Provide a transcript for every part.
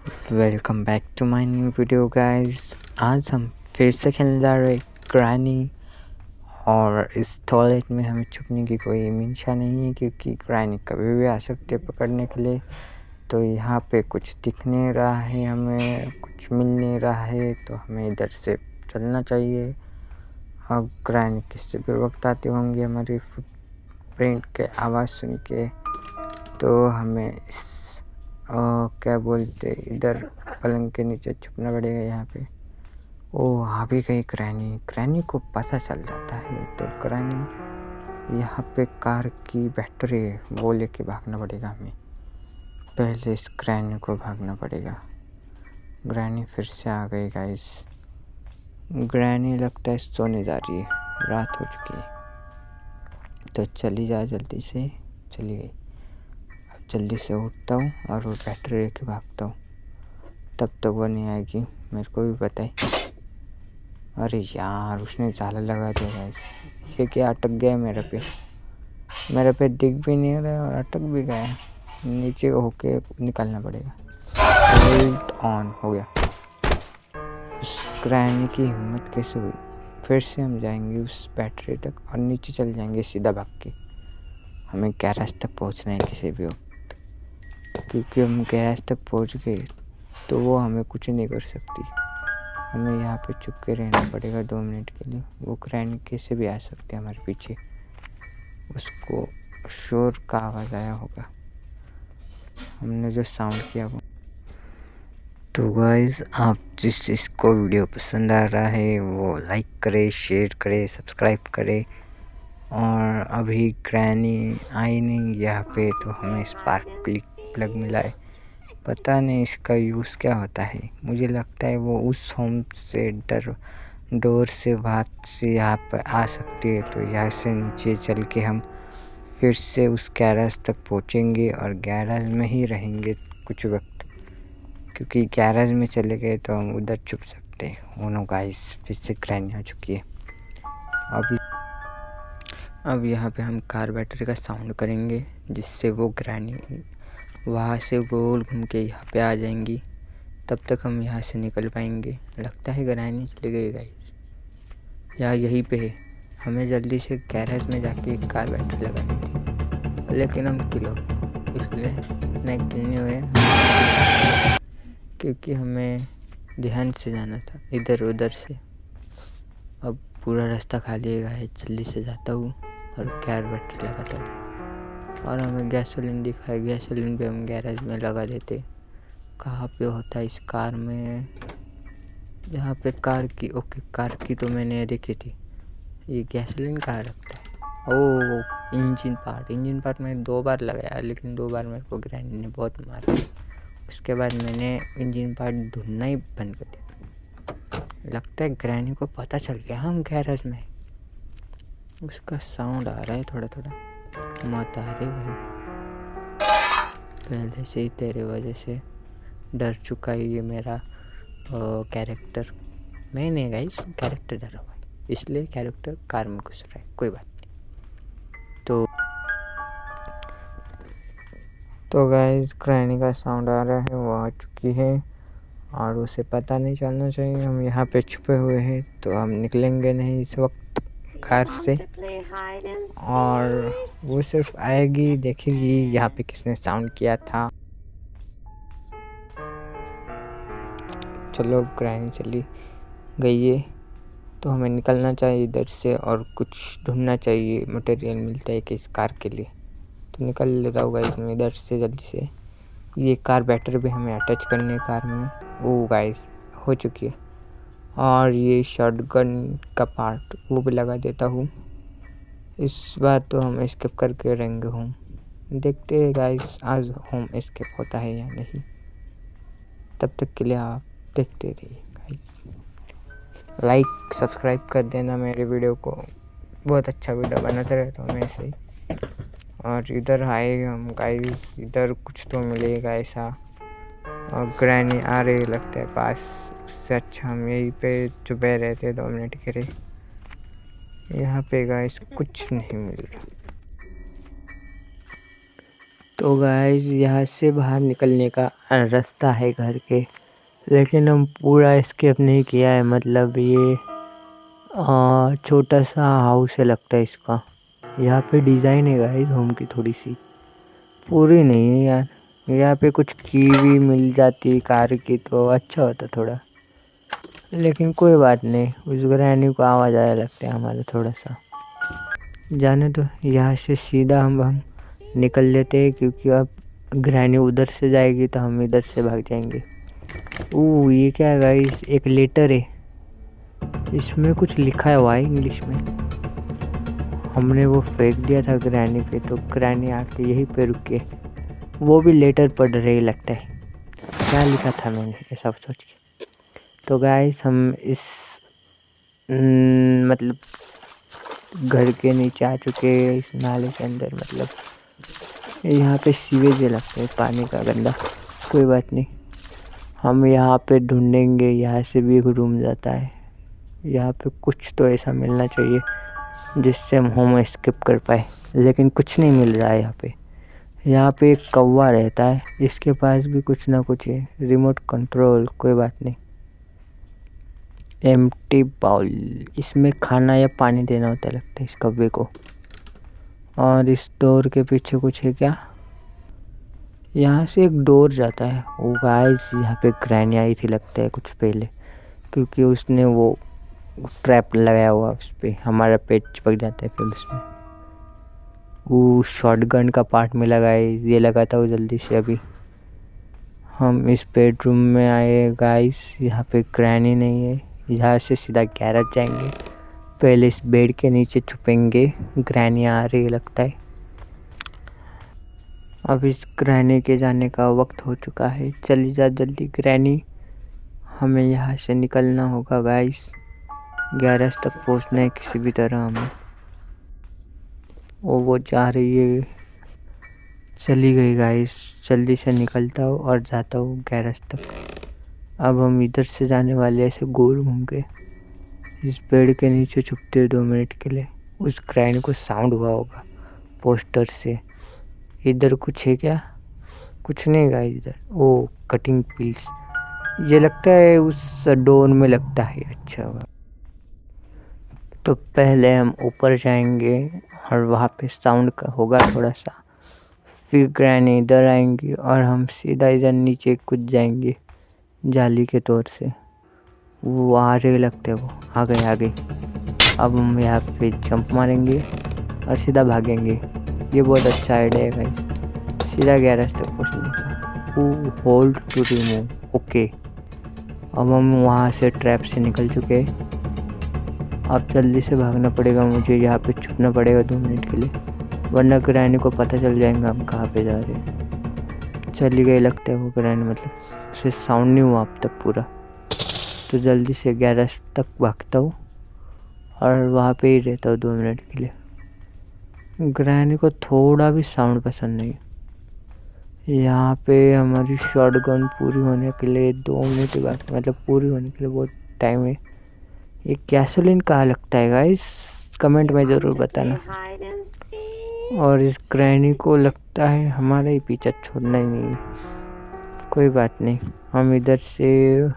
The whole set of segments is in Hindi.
Welcome back to my new video guys. आज हम फिर से खेलने जा रहे ग्रैनी, और इस टॉयलेट में हमें छुपने की कोई मंशा नहीं है क्योंकि ग्रैनी कभी भी आ सकती है पकड़ने के लिए। तो यहाँ पे कुछ दिख नहीं रहा है, हमें कुछ मिल नहीं रहा है, तो हमें इधर से चलना चाहिए। अब ग्रैनी किससे भी वक्त आते होंगे हमारी फुटप्रिंट के आवाज़ सुन के, तो हमें इस क्या बोलते इधर पलंग के नीचे छुपना पड़ेगा यहाँ पे। ओह, आ भी गई ग्रैनी को पता चल जाता है, तो ग्रैनी यहाँ पे कार की बैटरी है वो लेके भागना पड़ेगा हमें। पहले इस ग्रैनी को भागना पड़ेगा। ग्रैनी फिर से आ गई गाइस। ग्रैनी लगता है सोने जा रही है, रात हो चुकी है, तो चली जा जल्दी से। चली गई। अब जल्दी से उठता हूँ और वो बैटरी लेके भागता हूँ, तब तक वो नहीं आएगी, मेरे को भी पता है। अरे यार, उसने जाला लगा दिया गाइस। ये क्या, अटक गया मेरे पे दिख भी नहीं रहा और अटक भी गया। नीचे होके निकलना पड़ेगा। होल्ड ऑन हो गया। उस ग्रैनी की हिम्मत कैसे हुई? फिर से हम जाएंगे उस बैटरी तक और नीचे चल जाएंगे सीधा भाग के। हमें गैराज तक पहुंचना है किसी भी वक्त, क्योंकि हम गैराज तक पहुंच गए तो वो हमें कुछ नहीं कर सकती। हमें यहाँ पे चुप के रहना पड़ेगा 2 मिनट के लिए। वो ग्रैनी कैसे भी आ सकते हैं हमारे पीछे। उसको शोर का आवाज़ आया होगा, हमने जो साउंड किया वो। तो गाइस, आप जिस जिसको वीडियो पसंद आ रहा है वो लाइक करे, शेयर करे, सब्सक्राइब करे। और अभी ग्रैनी आई नहीं यहाँ पे, तो हमें स्पार्क प्लग मिला है। पता नहीं इसका यूज़ क्या होता है। मुझे लगता है वो उस होम से डोर से बाहर से यहाँ पर आ सकती है, तो यहाँ से नीचे चल के हम फिर से उस गैराज तक पहुँचेंगे और गैराज में ही रहेंगे कुछ वक्त, क्योंकि गैराज में चले गए तो हम उधर छुप सकते हैं। ओनो गाइस, फिर से ग्रैनी हो चुकी है। अब यहाँ पे हम कार बैटरी का साउंड करेंगे, जिससे वो ग्रैनी वहाँ से गोल घूम के यहाँ पे आ जाएंगी। तब तक हम यहाँ से निकल पाएंगे। लगता है ग्रैनी चली गई गाइस, या यहीं पे है। हमें जल्दी से गैरेज में जाके एक कार बैटरी लगानी थी, लेकिन हम किलो इसलिए नहीं किलने हुए, क्योंकि हमें ध्यान से जाना था इधर उधर से। अब पूरा रास्ता खाली है गाइस, जल्दी से जाता हूँ और कार बैटरी लगाता हूँ। और हमें गैसोलीन दिखाई, गैसोलीन भी हम गैरेज में लगा देते। कहाँ पे होता है इस कार में? यहाँ पे कार की, ओके कार की तो मैंने देखी थी। ये गैसोलीन कहाँ रखता है? ओह, इंजन पार्ट मैंने 2 बार लगाया, लेकिन 2 बार मेरे को ग्रैनी ने बहुत मारा। उसके बाद मैंने इंजन पार्ट ढूंढना ही बंद कर दिया। लगता है ग्रैनी को पता चल गया हम गैरेज में। उसका साउंड आ रहा है थोड़ा थोड़ा। मत आ रही भाई, पहले से ही तेरे वजह से डर चुका है ये मेरा कैरेक्टर। मैं नहीं गाइस, कैरेक्टर डरा हुआ है, इसलिए कैरेक्टर कार में घुस रहा है। कोई बात नहीं। तो गाइस, ग्रैनी का साउंड आ रहा है, वो आ चुकी है और उसे पता नहीं चलना चाहिए हम यहाँ पे छुपे हुए हैं, तो हम निकलेंगे नहीं इस वक्त कार से। और वो सिर्फ आएगी, देखेगी यहाँ पे किसने साउंड किया था। चलो, ग्रैनी चली गई है, तो हमें निकलना चाहिए इधर से और कुछ ढूंढना चाहिए। मटेरियल मिलता है कि इस कार के लिए, तो निकल लेता हूँ गाइस मैं इधर से जल्दी से। ये कार बैटरी भी हमें अटैच करनी है कार में। ओ गाइस, हो चुकी है। और ये शॉटगन का पार्ट वो भी लगा देता हूँ। इस बार तो हम एस्केप करके रहेंगे होम। देखते हैं गाइस आज होम एस्केप होता है या नहीं। तब तक के लिए आप देखते रहिए गाइस। लाइक सब्सक्राइब कर देना मेरे वीडियो को, बहुत अच्छा वीडियो बनाते रहता हूँ मैं ऐसे ही। और इधर आए हम गाइस, इधर कुछ तो मिलेगा ऐसा। और ग्रैनी आ रही लगता है पास, उससे अच्छा हम यहीं पे छुपे रहते 2 मिनट के लिए। यहाँ पे गाइस कुछ नहीं मिल रहा। तो गाइस यहाँ से बाहर निकलने का रास्ता है घर के, लेकिन हम पूरा एस्केप नहीं किया है। मतलब ये छोटा सा हाउस है लगता है इसका। यहाँ पे डिज़ाइन है गाइस होम की थोड़ी सी, पूरी नहीं है यार। यहाँ पे कुछ की भी मिल जाती कार की तो अच्छा होता थोड़ा, लेकिन कोई बात नहीं। उस ग्रैनी को आवाज़ आया लगता है हमारा थोड़ा सा। जाने तो यहाँ से सीधा हम निकल लेते हैं, क्योंकि अब ग्रैनी उधर से जाएगी तो हम इधर से भाग जाएंगे। ओह ये क्या है गाइस, एक लेटर है, इसमें कुछ लिखा हुआ है इंग्लिश में। हमने वो फेंक दिया था ग्रैनी पे, तो ग्रैनी आके यहीं पे रुक के वो भी लेटर पढ़ रही लगता है। क्या लिखा था मैंने ये सब सोच के। तो गाइस हम इस मतलब घर के नीचे आ चुके हैं, इस नाले के अंदर। मतलब यहाँ पे सीवेज लगते है पानी का गंदा। कोई बात नहीं, हम यहाँ पे ढूंढेंगे। यहाँ से भी एक रूम जाता है। यहाँ पे कुछ तो ऐसा मिलना चाहिए जिससे हम होम एस्केप कर पाए, लेकिन कुछ नहीं मिल रहा है यहाँ पे। यहाँ पे एक कौवा रहता है, इसके पास भी कुछ ना कुछ है, रिमोट कंट्रोल। कोई बात नहीं। एम्प्टी बाउल, इसमें खाना या पानी देना होता है लगता है इस कौवे को। और इस डोर के पीछे कुछ है क्या? यहाँ से एक डोर जाता है। वो गाइस यहाँ पे ग्रैनी आई थी लगता है कुछ पहले, क्योंकि उसने वो ट्रैप लगाया हुआ उस पर। हमारा पेट चिपक जाता है फिर उसमें। वो शॉटगन का पार्ट में लगाए, ये लगाता हूँ जल्दी से। अभी हम इस बेडरूम में आए गाइस, यहाँ पे ग्रैनी नहीं है। यहाँ से सीधा गैरेज जाएंगे, पहले इस बेड के नीचे छुपेंगे। ग्रैनी आ रही है लगता है। अब इस ग्रैनी के जाने का वक्त हो चुका है। चली जा जल्दी ग्रैनी, हमें यहाँ से निकलना होगा गाइस। गैरेज तक पहुँचना है किसी भी तरह हमें। वो जा रही है, चली गई गाइस। जल्दी से निकलता हूँ और जाता हूँ गैरेज तक। अब हम इधर से जाने वाले, ऐसे गोल घूम के इस पेड़ के नीचे छुपते हैं 2 मिनट के लिए। उस ग्रैनी को साउंड हुआ होगा पोस्टर से। इधर कुछ है क्या? कुछ नहीं गाइस इधर। ओ कटिंग पिल्स, ये लगता है उस डोर में लगता है। अच्छा हुआ। तो पहले हम ऊपर जाएंगे और वहाँ पे साउंड का होगा थोड़ा सा, फिर ग्रैनी इधर आएंगी और हम सीधा इधर नीचे कूद जाएंगे जाली के तौर से। वो आ रहे लगते हैं, वो आ गए। अब हम यहाँ पे जंप मारेंगे और सीधा भागेंगे। ये बहुत अच्छा आइडिया है गाइस, सीधा गैरेज तक पहुँचने का। Hold to remove, okay. अब हम वहाँ से ट्रैप से निकल चुके हैं। अब जल्दी से भागना पड़ेगा मुझे, यहाँ पे छुपना पड़ेगा 2 मिनट के लिए, वरना ग्रैनी को पता चल जाएगा हम कहाँ पे जा रहे हैं। चली गई लगता है वो ग्रैनी, मतलब उसे साउंड नहीं हुआ अब तक पूरा। तो जल्दी से गैरेज तक भागता हूँ और वहाँ पे ही रहता हूँ 2 मिनट के लिए। ग्रैनी को थोड़ा भी साउंड पसंद नहीं। यहाँ पे हमारी शॉटगन पूरी होने के लिए 2 मिनट ही बाकी, मतलब पूरी होने के लिए बहुत टाइम है। ये गैसोलीन कहाँ लगता है गाइस, कमेंट में ज़रूर बताना। और इस ग्रैनी को लगता है हमारा ही पीछा छोड़ना ही नहीं। कोई बात नहीं, हम इधर से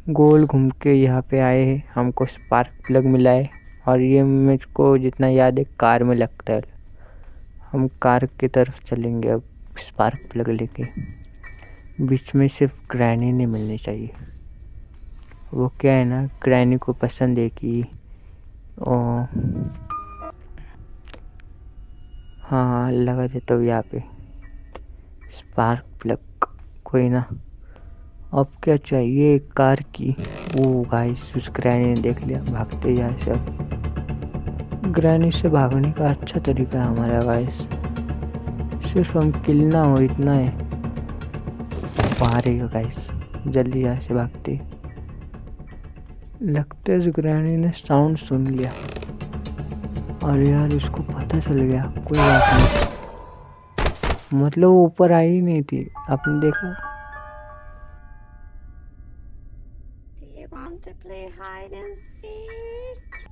गोल घूम के यहाँ पे आए हैं। हमको स्पार्क प्लग मिला है, और ये मुझको जितना याद है कार में लगता है। हम कार की तरफ चलेंगे अब स्पार्क प्लग लेके। बीच में सिर्फ ग्रैनी नहीं मिलनी चाहिए। वो क्या है ना, ग्रैनी को पसंद है कि हाँ लगा देता हूँ यहाँ पे स्पार्क प्लग। कोई ना, अब क्या चाहिए कार की। वो गाइस उस ग्रैनी ने देख लिया, भागते यहाँ से। अब ग्रैनी से भागने का अच्छा तरीका है हमारा गाइस, सिर्फ हम किल ना हो इतना है। आ रही है गाइस, जल्दी यहाँ से भागते। लगता है ग्रैनी ने साउंड सुन लिया, और यार उसको पता चल गया। कोई बात नहीं, मतलब वो ऊपर आई ही नहीं थी, आपने देखा। Do you want to play hide and seek?